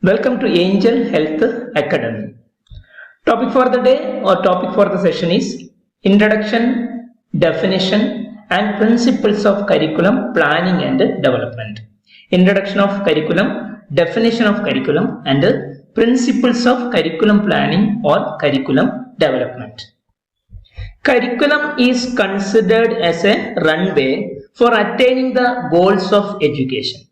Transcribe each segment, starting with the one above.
Welcome to Angel Health Academy. Topic for the day or topic for the session is Introduction, Definition and Principles of Curriculum Planning and Development. Introduction of curriculum, definition of curriculum and principles of curriculum planning or curriculum development. Curriculum is considered as a runway for attaining the goals of education.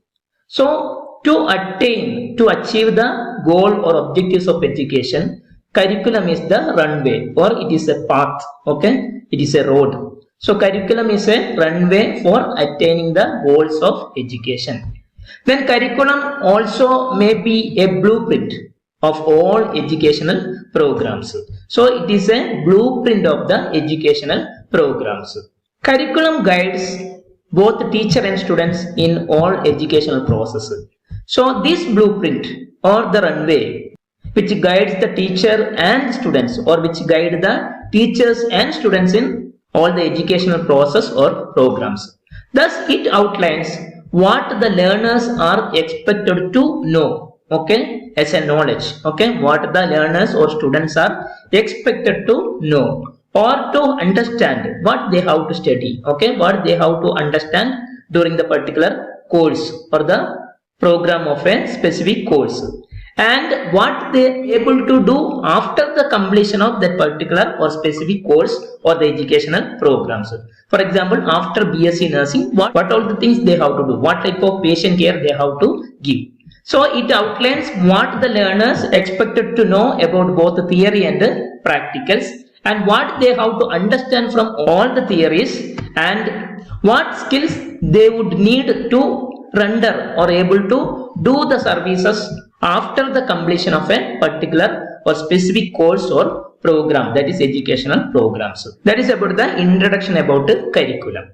So, to achieve the goal or objectives of education, curriculum is the runway or it is a path, okay? It is a road. So, curriculum is a runway for attaining the goals of education. Then curriculum also may be a blueprint of all educational programs. So, it is a blueprint of the educational programs. Curriculum guides both teacher and students in all educational processes. So, this blueprint or the runway which guides the teacher and students or which guide the teachers and students in all the educational process or programs. Thus, it outlines what the learners are expected to know, okay, as a knowledge, okay, what the learners or students are expected to know or to understand what they have to study, okay, what they have to understand during the particular course or the program of a specific course, and what they are able to do after the completion of that particular or specific course or the educational programs. For example, after BSc nursing, what all the things they have to do, what type of patient care they have to give. So, it outlines what the learners expected to know about both the theory and the practicals, and what they have to understand from all the theories, and what skills they would need to render or able to do the services after the completion of a particular or specific course or program, that is educational programs. That is about the introduction about curriculum.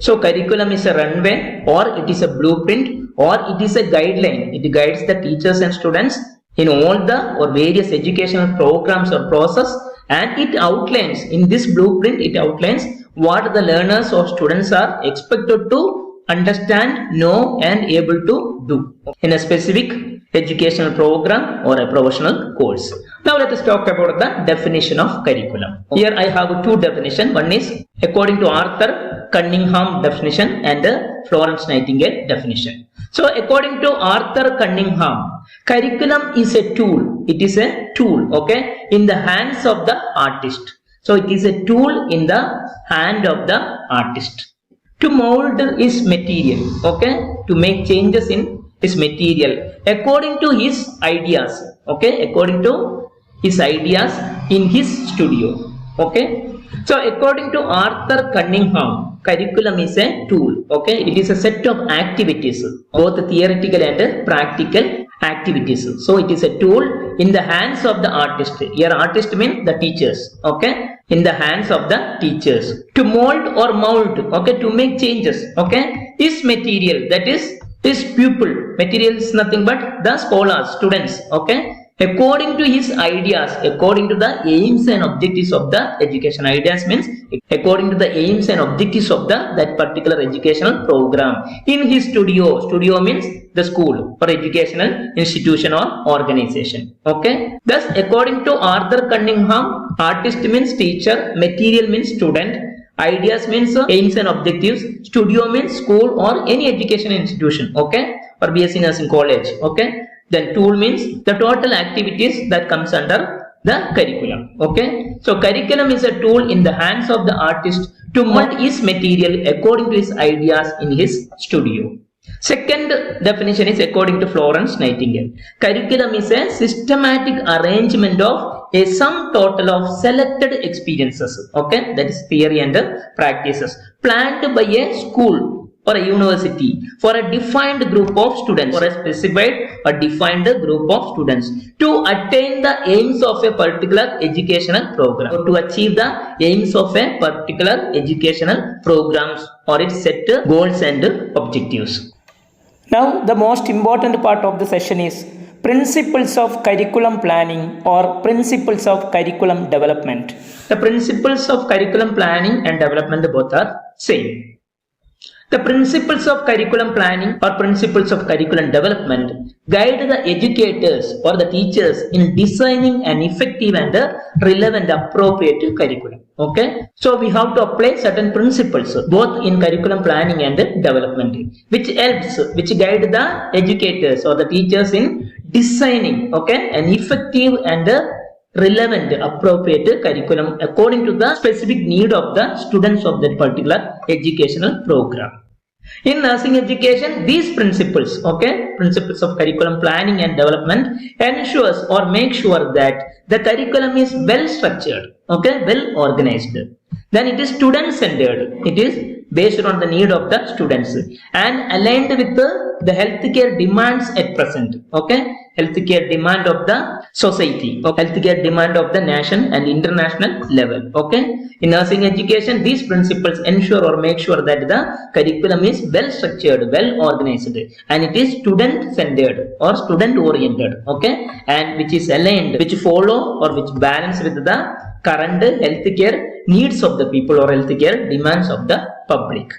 So, curriculum is a runway or it is a blueprint or it is a guideline. It guides the teachers and students in all the or various educational programs or process, and it outlines, in this blueprint, it outlines what the learners or students are expected to understand, know and able to do in a specific educational program or a professional course. Now let us talk about the definition of curriculum. Here I have two definitions. One is according to Arthur Cunningham definition and Florence Nightingale definition. So according to Arthur Cunningham, curriculum is a tool. It is a tool, okay, in the hands of the artist. So it is a tool in the hand of the artist. To mould is material, okay, to make changes in his material according to his ideas, okay, according to his ideas in his studio, okay. So according to Arthur Cunningham, curriculum is a tool, okay, it is a set of activities, both theoretical and practical activities. So it is a tool in the hands of the artist. Here artist means the teachers, okay, in the hands of the teachers. To mold or mould, okay, to make changes, okay, is material, that is pupil. Material is nothing but the scholars, students, okay, according to his ideas, according to the aims and objectives of the education. Ideas means according to the aims and objectives of that particular educational program. In his studio, studio means the school or educational institution or organization, okay. Thus, according to Arthur Cunningham, artist means teacher, material means student, ideas means aims and objectives, studio means school or any education institution, okay, or BSc nursing college, okay. Then tool means the total activities that comes under the curriculum, okay. So curriculum is a tool in the hands of the artist to mold his material according to his ideas in his studio. Second definition is according to Florence Nightingale. Curriculum is a systematic arrangement of a sum total of selected experiences, okay, that is theory and practices, planned by a school or a university for a defined group of students, or a specified or defined group of students, to attain the aims of a particular educational program, or to achieve the aims of a particular educational programs or its set goals and objectives. Now the most important part of the session is principles of curriculum planning or principles of curriculum development. The principles of curriculum planning and development both are same. The principles of curriculum planning or principles of curriculum development guide the educators or the teachers in designing an effective and relevant appropriate curriculum. Okay, so we have to apply certain principles both in curriculum planning and development, which guide the educators or the teachers in designing, okay, an effective and relevant appropriate curriculum according to the specific need of the students of that particular educational program. In nursing education, these principles, okay, principles of curriculum planning and development ensures or make sure that the curriculum is well structured, okay, well organized. Then it is student centered. It is based on the need of the students and aligned with the healthcare demands at present, okay, healthcare demand of the society, or healthcare demand of the nation and international level. Okay, in nursing education, these principles ensure or make sure that the curriculum is well structured, well organized, and it is student centered or student oriented, okay, and which is aligned, which follow or which balance with the current healthcare needs of the people or healthcare demands of the public.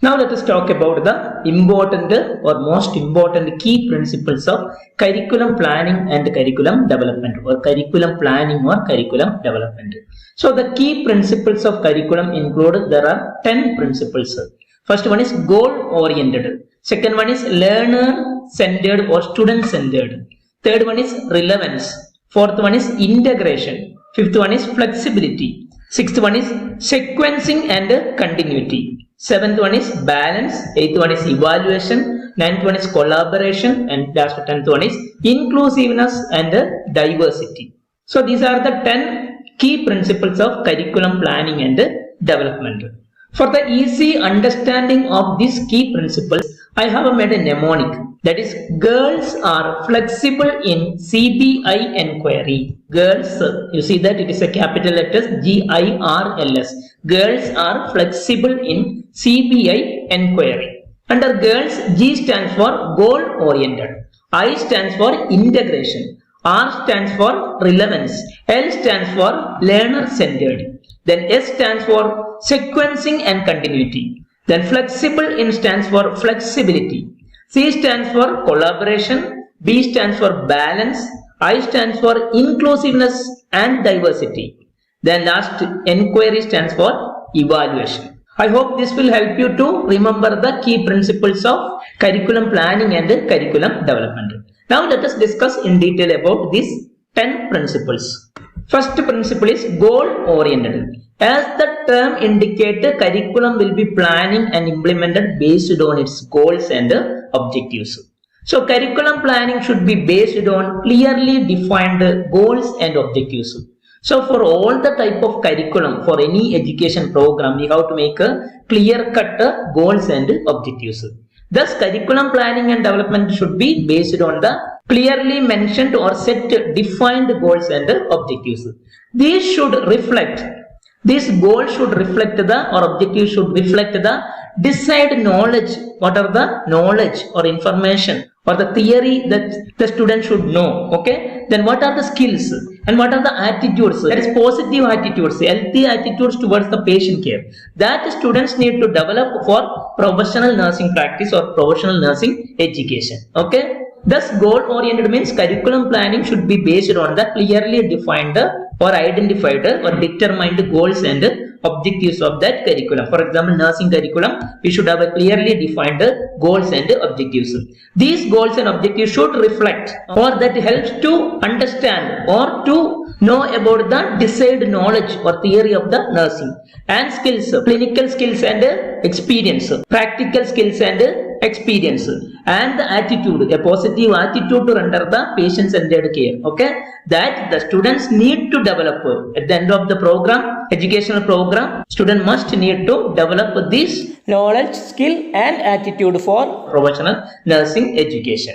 Now let us talk about the important or most important key principles of curriculum planning and curriculum development, or curriculum planning or curriculum development. So the key principles of curriculum include, there are 10 principles. First one is goal oriented. Second one is learner centered or student centered. Third one is relevance. Fourth one is integration. Fifth one is flexibility. Sixth one is sequencing and continuity. Seventh one is balance. Eighth one is evaluation. Ninth one is collaboration. And last 10th one is inclusiveness and diversity. So these are the 10 key principles of curriculum planning and development. For the easy understanding of these key principles, I have made a mnemonic. That is, girls are flexible in CBI inquiry. Girls, you see that it is a capital letters GIRLS. Girls are flexible in CBI inquiry. Under girls, G stands for goal oriented. I stands for integration. R stands for relevance. L stands for learner centered. Then S stands for sequencing and continuity. Then flexible in stands for flexibility. C stands for collaboration. B stands for balance. I stands for inclusiveness and diversity. Then last, inquiry stands for evaluation. I hope this will help you to remember the key principles of curriculum planning and curriculum development. Now let us discuss in detail about these 10 principles. First principle is goal oriented. As the term indicates, curriculum will be planning and implemented based on its goals and objectives. So curriculum planning should be based on clearly defined goals and objectives. So for all the type of curriculum, for any education program, we have to make a clear-cut goals and objectives. Thus, curriculum planning and development should be based on the clearly mentioned or set defined goals and objectives. These goals should reflect the, or objectives should reflect the desired knowledge. What are the knowledge or information or the theory that the student should know? Okay, then what are the skills and what are the attitudes? That is positive attitudes, healthy attitudes towards the patient care that students need to develop for professional nursing practice or professional nursing education. Okay, thus goal oriented means curriculum planning should be based on the clearly defined or identified or determined goals and objectives of that curriculum. For example, nursing curriculum, we should have a clearly defined goals and objectives. These goals and objectives should reflect or that helps to understand or to know about the desired knowledge or theory of the nursing, and skills, clinical skills and experience, practical skills and experience, and the attitude, a positive attitude to render the patient-centered care. Okay, that the students need to develop at the end of the program, educational program. Student must need to develop this knowledge, skill, and attitude for professional nursing education.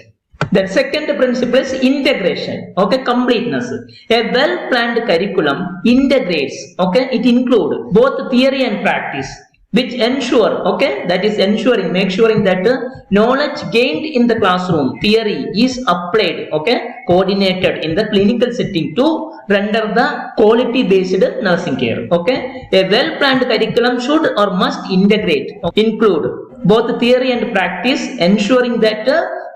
The second principle is integration. Okay, completeness. A well-planned curriculum integrates. Okay, it includes both theory and practice. which ensure, okay, that is ensuring, make sure that knowledge gained in the classroom theory is applied, okay, coordinated in the clinical setting to render the quality based nursing care. Okay, a well planned curriculum should or must include both theory and practice, ensuring that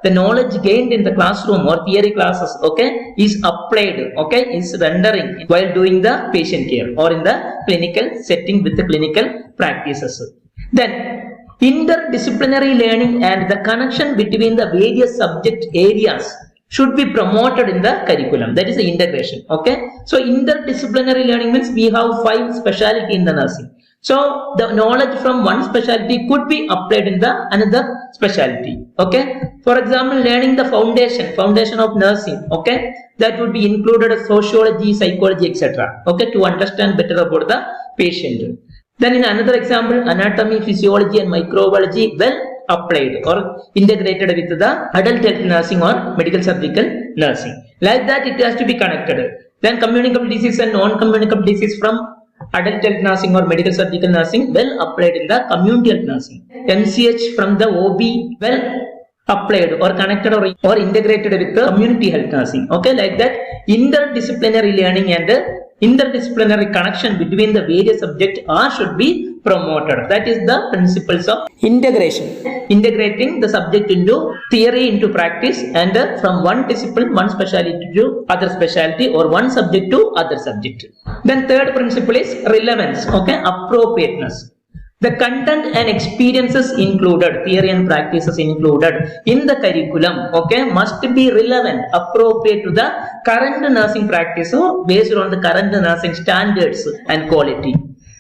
the knowledge gained in the classroom or theory classes, okay, is applied, okay, is rendering while doing the patient care or in the clinical setting with the clinical practices. Then interdisciplinary learning and the connection between the various subject areas should be promoted in the curriculum. That is the integration. Okay, so interdisciplinary learning means we have 5 specialty in the nursing. So the knowledge from one specialty could be applied in the another specialty. Okay, for example, learning the foundation of nursing, okay, that would be included sociology, psychology, etc. Okay, to understand better about the patient. Then in another example, anatomy, physiology and microbiology well applied or integrated with the adult health nursing or medical surgical nursing. Like that it has to be connected. Then communicable disease and non-communicable disease from adult health nursing or medical surgical nursing well applied in the community health nursing. MCH from the OB well applied or connected or integrated with the community health nursing. Okay, like that interdisciplinary learning and interdisciplinary connection between the various subjects should be promoted. That is the principles of integration. Integrating the subject into theory into practice and from one discipline, one specialty to other specialty or one subject to other subject. Then third principle is relevance. Okay, appropriateness. The content and experiences included, theory and practices included in the curriculum, okay, must be relevant, appropriate to the current nursing practice, so based on the current nursing standards and quality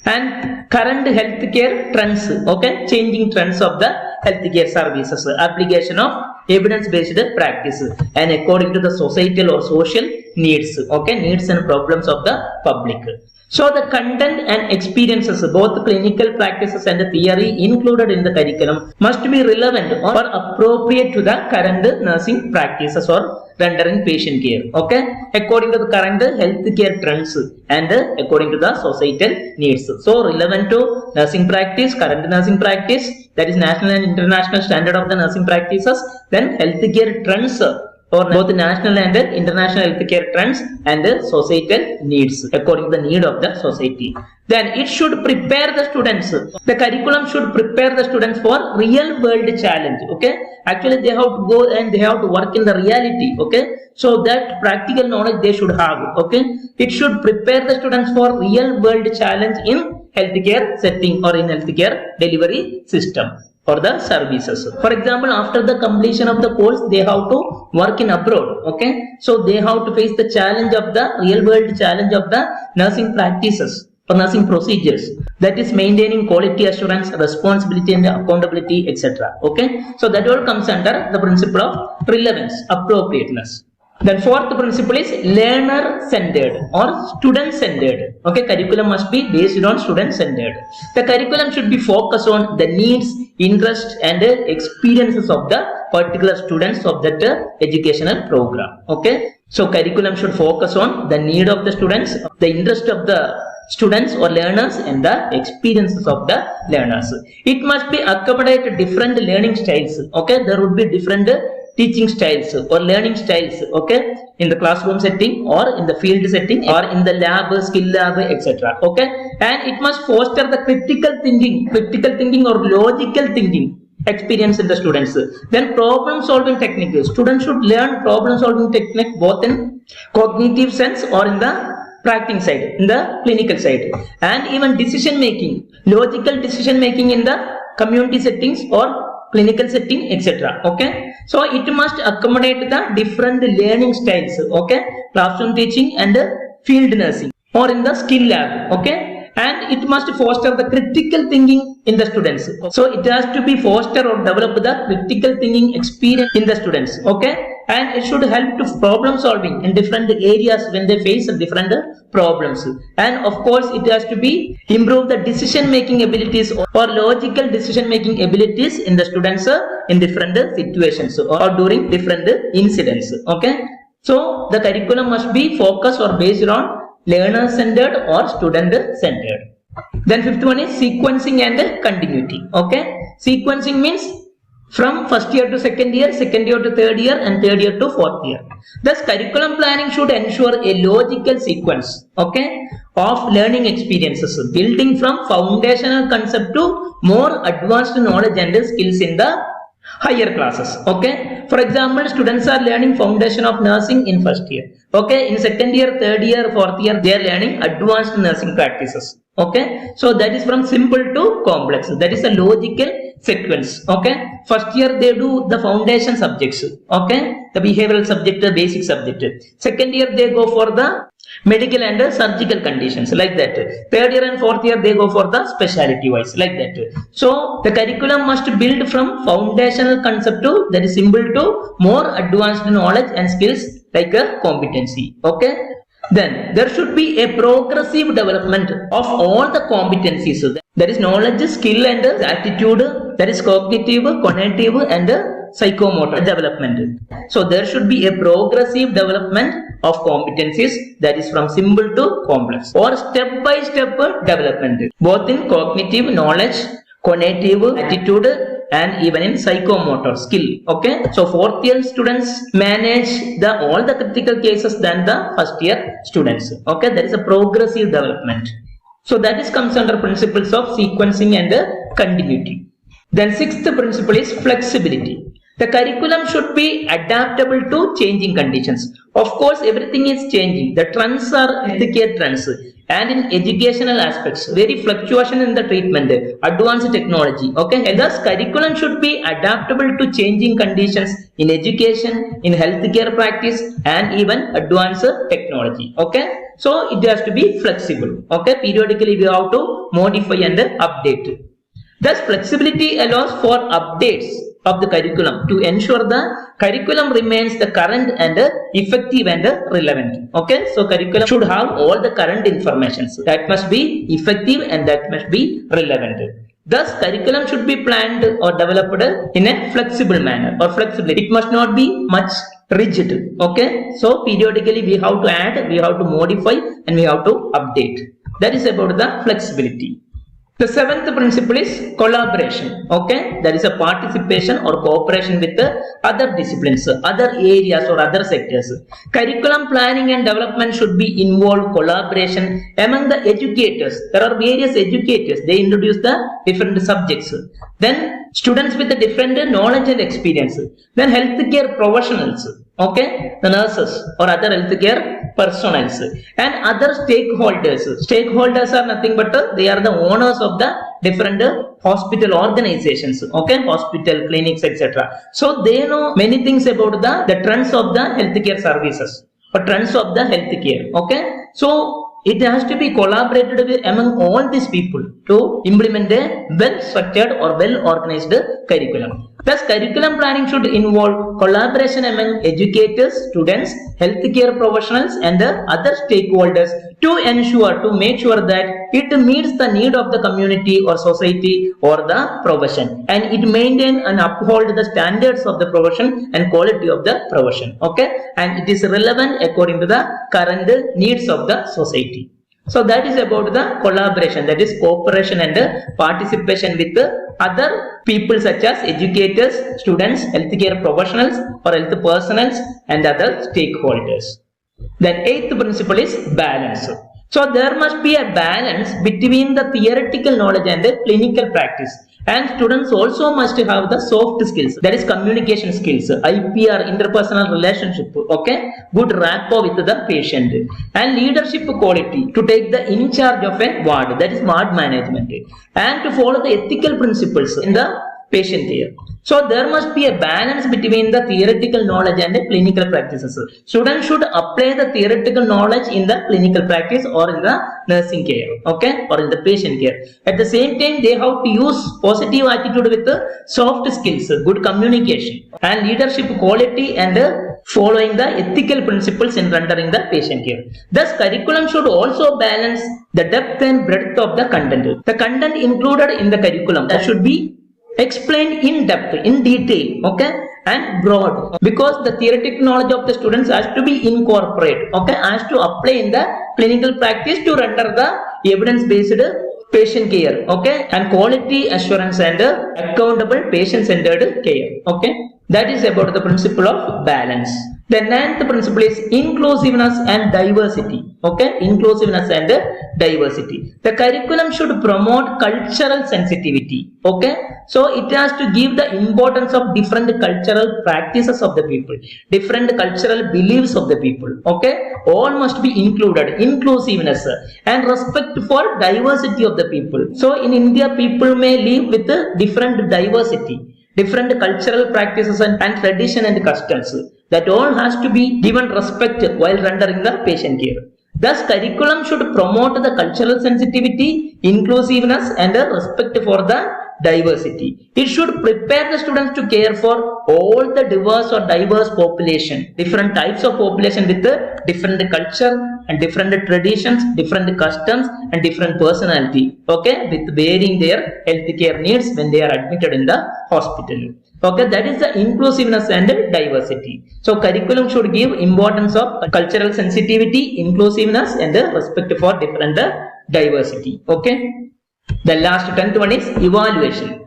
and current healthcare trends, okay, changing trends of the healthcare services, application of evidence-based practice and according to the societal or social needs, okay, needs and problems of the public. So the content and experiences, both clinical practices and the theory included in the curriculum must be relevant or appropriate to the current nursing practices or rendering patient care, okay, according to the current healthcare trends and according to the societal needs. So relevant to nursing practice, current nursing practice, that is national and international standard of the nursing practices, then healthcare trends or both national and international healthcare trends and societal needs according to the need of the society. Then it should prepare the students. The curriculum should prepare the students for real world challenge. Okay, actually they have to go and they have to work in the reality. Okay, so that practical knowledge they should have. Okay, it should prepare the students for real world challenge in healthcare setting or in healthcare delivery system for the services. For example, after the completion of the course, they have to work in abroad. Okay, so they have to face the challenge of the real world challenge of the nursing practices or nursing procedures, that is maintaining quality assurance, responsibility and accountability, etc. Okay, so that all comes under the principle of relevance, appropriateness. Then fourth principle is learner centered or student centered. Okay, curriculum must be based on student centered. The curriculum should be focused on the needs, interests and experiences of the particular students of that educational program. Okay, so curriculum should focus on the need of the students, the interest of the students or learners and the experiences of the learners. It must be accommodate different learning styles. Okay, there would be different teaching styles or learning styles, okay, in the classroom setting or in the field setting or in the lab, skill lab, etc. Okay, and it must foster the critical thinking or logical thinking experience in the students. Then problem solving technique. Students should learn problem solving technique both in cognitive sense or in the practicing side, in the clinical side, and even decision making, logical decision making in the community settings or clinical setting, etc. Okay, so it must accommodate the different learning styles. Okay, classroom teaching and field nursing or in the skill lab. Okay, and it must foster the critical thinking in the students. So it has to be foster or develop the critical thinking experience in the students. Okay, and it should help to problem solving in different areas when they face different problems. And of course it has to be improve the decision making abilities or logical decision making abilities in the students in different situations or during different incidents. Okay, so the curriculum must be focused or based on learner centered or student centered. Then fifth one is sequencing and continuity. Okay, sequencing means from first year to second year to third year, and third year to fourth year. Thus, curriculum planning should ensure a logical sequence, okay, of learning experiences, building from foundational concept to more advanced knowledge and skills in the higher classes. Okay, for example, students are learning foundation of nursing in first year. Okay, in second year, third year, fourth year, they are learning advanced nursing practices. Okay, so that is from simple to complex. That is a logical sequence. Okay, first year they do the foundation subjects. Okay, the behavioral subject, the basic subject. Second year they go for the medical and surgical conditions, like that. Third year and fourth year they go for the specialty wise, like that. So the curriculum must build from foundational concept to, that is simple to, more advanced knowledge and skills like a competency. Okay, then there should be a progressive development of all the competencies. That is knowledge, skill and attitude, that is cognitive, cognitive and psychomotor development. So there should be a progressive development of competencies, that is from simple to complex, or step by step development, both in cognitive knowledge, cognitive attitude and even in psychomotor skill. Okay, so fourth year students manage all the critical cases than the first year students. Okay, that is a progressive development. So that is comes under principles of sequencing and continuity. Then sixth principle is flexibility. The curriculum should be adaptable to changing conditions. Of course, everything is changing. The trends are healthcare trends, and in educational aspects, very fluctuation in the treatment, advanced technology. Okay, and thus curriculum should be adaptable to changing conditions in education, in healthcare practice, and even advanced technology. Okay, so it has to be flexible. Okay, periodically we have to modify and update. Thus, flexibility allows for updates of the curriculum to ensure the curriculum remains the current and effective and relevant. Okay, so curriculum should have all the current information. So that must be effective and that must be relevant. Thus, curriculum should be planned or developed in a flexible manner or flexible. It must not be much rigid. Okay, so periodically we have to add, we have to modify and we have to update. That is about the flexibility. The seventh principle is collaboration. Okay, that is a participation or cooperation with the other disciplines, other areas or other sectors. Curriculum planning and development should be involved collaboration among the educators. There are various educators. They introduce the different subjects. Then students with the different knowledge and experience. Then healthcare professionals. Okay, the nurses or other healthcare personnel and other stakeholders. Stakeholders are nothing but they are the owners of the different hospital organizations. Okay, hospital, clinics, etc. So they know many things about the trends of the healthcare services or trends of the healthcare. Okay, so it has to be collaborated with among all these people to implement a well-structured or well-organized curriculum. Thus, curriculum planning should involve collaboration among educators, students, healthcare professionals and other stakeholders to make sure that it meets the need of the community or society or the profession, and it maintain and uphold the standards of the profession and quality of the profession. Okay, and it is relevant according to the current needs of the society. So that is about the collaboration, that is cooperation and participation with other people such as educators, students, healthcare professionals or health personnel and other stakeholders. Then eighth principle is balance. So there must be a balance between the theoretical knowledge and the clinical practice. And students also must have the soft skills, that is communication skills, IPR, interpersonal relationship, okay, good rapport with the patient, and leadership quality to take the in charge of a ward, that is ward management, and to follow the ethical principles in the patient care. So there must be a balance between the theoretical knowledge and the clinical practices. Students should apply the theoretical knowledge in the clinical practice or in the nursing care, okay, or in the patient care. At the same time, they have to use positive attitude with the soft skills, good communication and leadership quality and following the ethical principles in rendering the patient care. Thus, curriculum should also balance the depth and breadth of the content. The content included in the curriculum that should be explained in depth, in detail, okay, and broad, because the theoretical knowledge of the students has to be incorporated, okay, has to apply in the clinical practice to render the evidence-based patient care, okay, and quality assurance and accountable patient-centered care, okay. That is about the principle of balance. The ninth principle is inclusiveness and diversity, okay, inclusiveness and diversity. The curriculum should promote cultural sensitivity, okay. So it has to give the importance of different cultural practices of the people, different cultural beliefs of the people, okay. All must be included, inclusiveness and respect for diversity of the people. So in India, people may live with a different diversity, different cultural practices and tradition and customs. That all has to be given respect while rendering the patient care. Thus, curriculum should promote the cultural sensitivity, inclusiveness and respect for the diversity. It should prepare the students to care for all the diverse or diverse population, different types of population with different culture and different traditions, different customs and different personality, okay, with varying their healthcare needs when they are admitted in the hospital. Okay, that is the inclusiveness and diversity. So curriculum should give importance of cultural sensitivity, inclusiveness and respect for different diversity. Okay. The last 10th one is evaluation.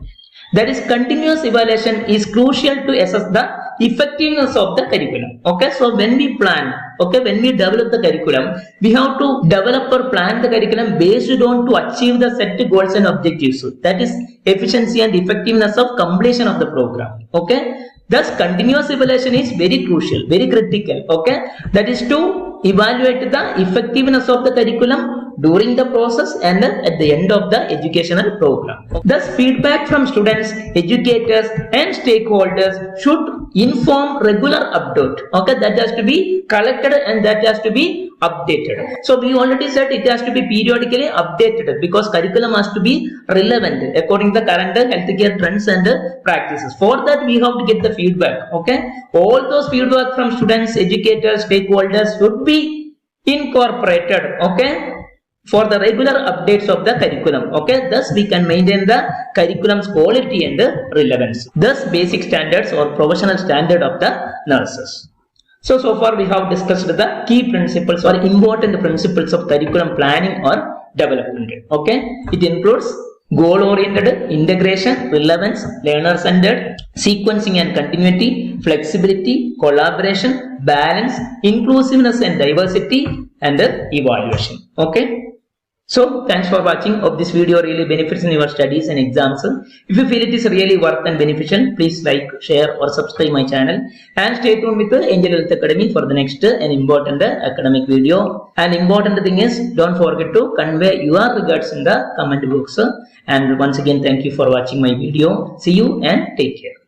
That is, continuous evaluation is crucial to assess the effectiveness of the curriculum. Okay, so when we plan, okay, when we develop the curriculum, we have to develop or plan the curriculum based on to achieve the set goals and objectives. That is efficiency and effectiveness of completion of the program. Okay, thus continuous evaluation is very crucial, very critical. Okay, that is to evaluate the effectiveness of the curriculum during the process and at the end of the educational program. Thus, feedback from students, educators and stakeholders should inform regular update. Okay, that has to be collected and that has to be updated. So we already said it has to be periodically updated because curriculum has to be relevant according to the current healthcare trends and practices. For that we have to get the feedback. Okay, all those feedback from students, educators, stakeholders should be incorporated. Okay, for the regular updates of the curriculum. Okay, thus we can maintain the curriculum's quality and relevance. Thus basic standards or professional standard of the nurses. So far we have discussed the key principles or important principles of curriculum planning or development. Okay, it includes goal-oriented, integration, relevance, learner-centered, sequencing and continuity, flexibility, collaboration, balance, inclusiveness and diversity, and evaluation. Okay. So thanks for watching. Hope this video really benefits in your studies and exams. If you feel it is really worth and beneficial, please like, share or subscribe my channel and stay tuned with the Angel Health Academy for the next and important academic video. And important thing is, don't forget to convey your regards in the comment box. And once again, thank you for watching my video. See you and take care.